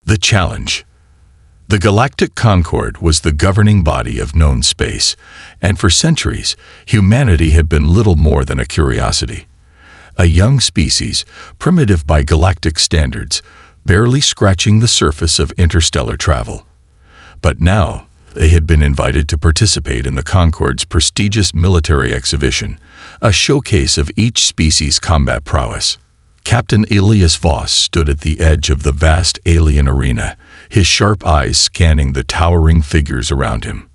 The challenge. The Galactic Concord was the governing body of known space, and for centuries, humanity had been little more than a curiosity. A young species, primitive by galactic standards, barely scratching the surface of interstellar travel. But now, they had been invited to participate in the Concord's prestigious military exhibition, a showcase of each species' combat prowess. Captain Elias Voss stood at the edge of the vast alien arena, his sharp eyes scanning the towering figures around him.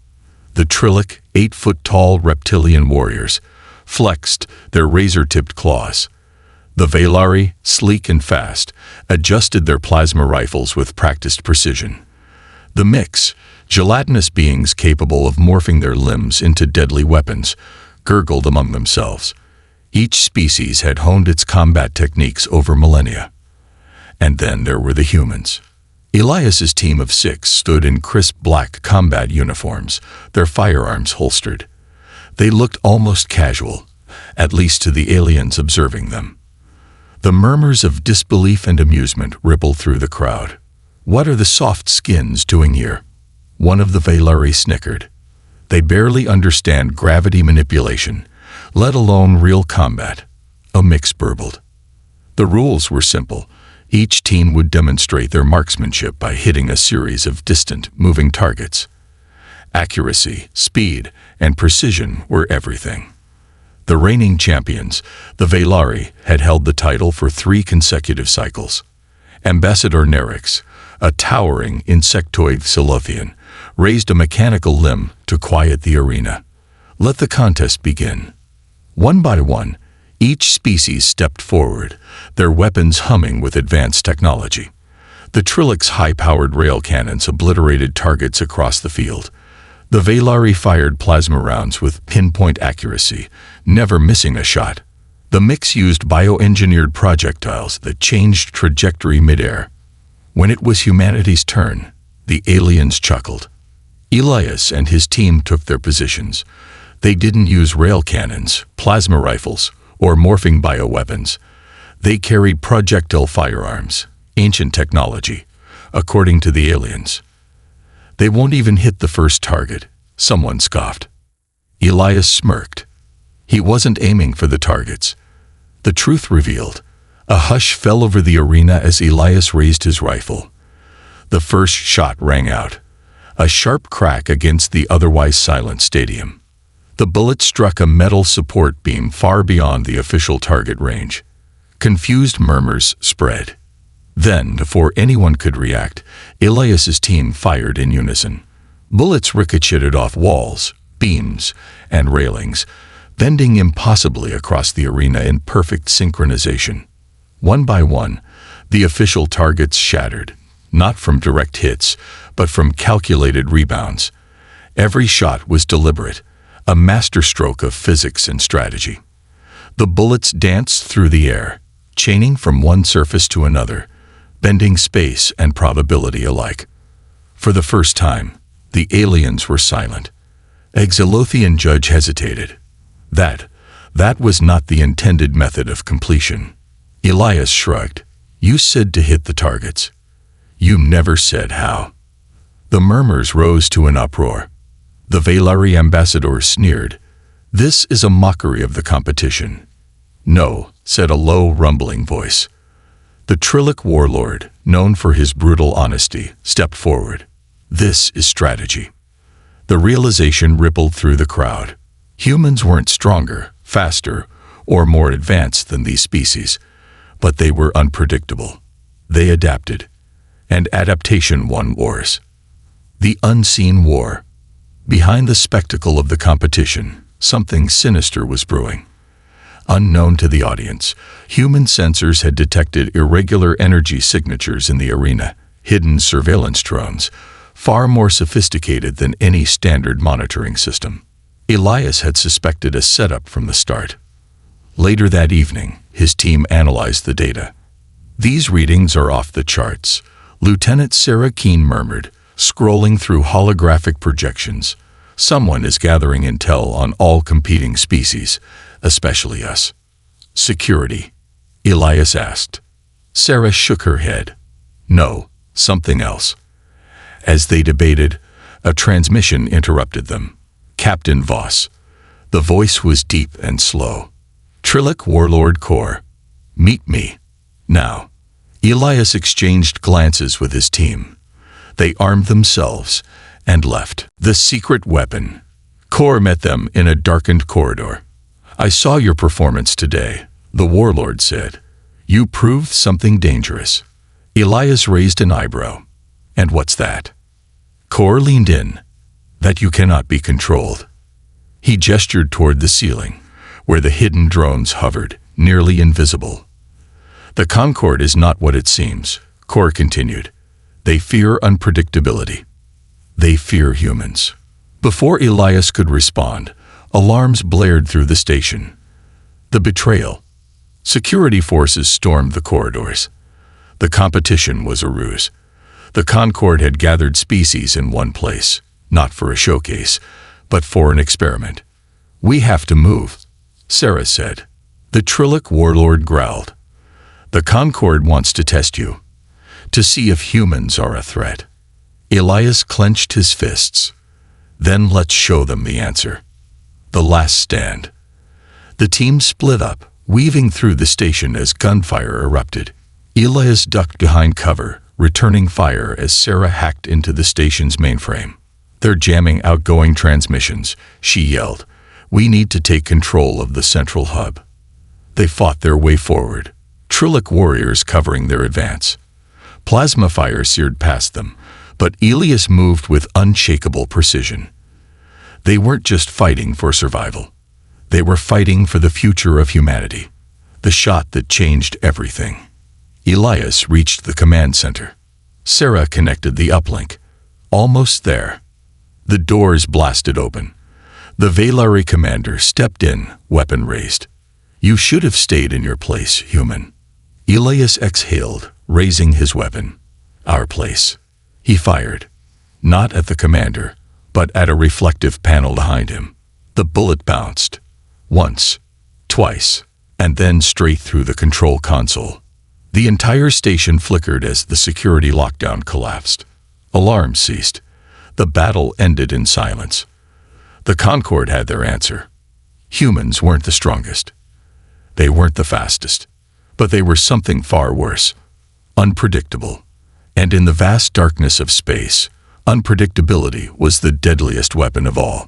The Trillic, 8-foot-tall reptilian warriors, flexed their razor-tipped claws. The Velari, sleek and fast, adjusted their plasma rifles with practiced precision. The Mix, gelatinous beings capable of morphing their limbs into deadly weapons, gurgled among themselves. Each species had honed its combat techniques over millennia. And then there were the humans. Elias's team of 6 stood in crisp black combat uniforms, their firearms holstered. They looked almost casual, at least to the aliens observing them. The murmurs of disbelief and amusement rippled through the crowd. "What are the soft skins doing here?" One of the Velari snickered. "They barely understand gravity manipulation, let alone real combat," a Mix burbled. The rules were simple. Each team would demonstrate their marksmanship by hitting a series of distant, moving targets. Accuracy, speed, and precision were everything. The reigning champions, the Velari, had held the title for 3 consecutive cycles. Ambassador Nerix, a towering insectoid Silothian, raised a mechanical limb to quiet the arena. Let the contest begin. One by one, each species stepped forward, their weapons humming with advanced technology. The Trillic's high-powered rail cannons obliterated targets across the field. The Velari fired plasma rounds with pinpoint accuracy, never missing a shot. The Mix used bioengineered projectiles that changed trajectory midair. When it was humanity's turn, the aliens chuckled. Elias and his team took their positions. They didn't use rail cannons, plasma rifles, or morphing bioweapons. They carried projectile firearms, ancient technology, according to the aliens. "They won't even hit the first target," someone scoffed. Elias smirked. He wasn't aiming for the targets. The truth revealed. A hush fell over the arena as Elias raised his rifle. The first shot rang out, a sharp crack against the otherwise silent stadium. The bullet struck a metal support beam far beyond the official target range. Confused murmurs spread. Then, before anyone could react, Elias's team fired in unison. Bullets ricocheted off walls, beams, and railings, bending impossibly across the arena in perfect synchronization. One by one, the official targets shattered, not from direct hits, but from calculated rebounds. Every shot was deliberate, a masterstroke of physics and strategy. The bullets danced through the air, chaining from one surface to another, bending space and probability alike. For the first time, the aliens were silent. A Xilothian judge hesitated. That was not the intended method of completion. Elias shrugged. "You said to hit the targets. You never said how." The murmurs rose to an uproar. The Velari ambassador sneered. "This is a mockery of the competition." "No," said a low, rumbling voice. The Trillic warlord, known for his brutal honesty, stepped forward. "This is strategy." The realization rippled through the crowd. Humans weren't stronger, faster, or more advanced than these species, but they were unpredictable. They adapted, and adaptation won wars. The unseen war. Behind the spectacle of the competition, something sinister was brewing. Unknown to the audience, human sensors had detected irregular energy signatures in the arena, hidden surveillance drones, far more sophisticated than any standard monitoring system. Elias had suspected a setup from the start. Later that evening, his team analyzed the data. "These readings are off the charts," Lieutenant Sarah Keene murmured, scrolling through holographic projections. "Someone is gathering intel on all competing species, especially us." "Security?" Elias asked. Sarah shook her head. "No, something else. As they debated, a transmission interrupted them. Captain Voss. The voice was deep and slow. Trillic Warlord Corps. Meet me. Now. Elias exchanged glances with his team. They armed themselves and left. The secret weapon. Corps met them in a darkened corridor. I saw your performance today, the warlord said. You proved something dangerous. Elias raised an eyebrow. And what's that? Corps leaned in. That you cannot be controlled. He gestured toward the ceiling, where the hidden drones hovered, nearly invisible. The Concord is not what it seems, Corps continued. They fear unpredictability. They fear humans. Before Elias could respond, alarms blared through the station. The betrayal. Security forces stormed the corridors. The competition was a ruse. The Concord had gathered species in one place, not for a showcase, but for an experiment. We have to move, Sarah said. The Trillic warlord growled. The Concord wants to test you, to see if humans are a threat. Elias clenched his fists. Then let's show them the answer. The last stand. The team split up, weaving through the station as gunfire erupted. Elias ducked behind cover, returning fire as Sarah hacked into the station's mainframe. They're jamming outgoing transmissions, she yelled. We need to take control of the central hub. They fought their way forward, Trillic warriors covering their advance. Plasma fire seared past them, but Elias moved with unshakable precision. They weren't just fighting for survival. They were fighting for the future of humanity, the shot that changed everything. Elias reached the command center. Sarah connected the uplink. Almost there. The doors blasted open. The Velari commander stepped in, weapon raised. You should have stayed in your place, human. Elias exhaled, raising his weapon. Our place. He fired. Not at the commander, but at a reflective panel behind him. The bullet bounced. Once, twice, and then straight through the control console. The entire station flickered as the security lockdown collapsed. Alarms ceased. The battle ended in silence. The Concord had their answer. Humans weren't the strongest. They weren't the fastest. But they were something far worse. Unpredictable. And in the vast darkness of space, unpredictability was the deadliest weapon of all.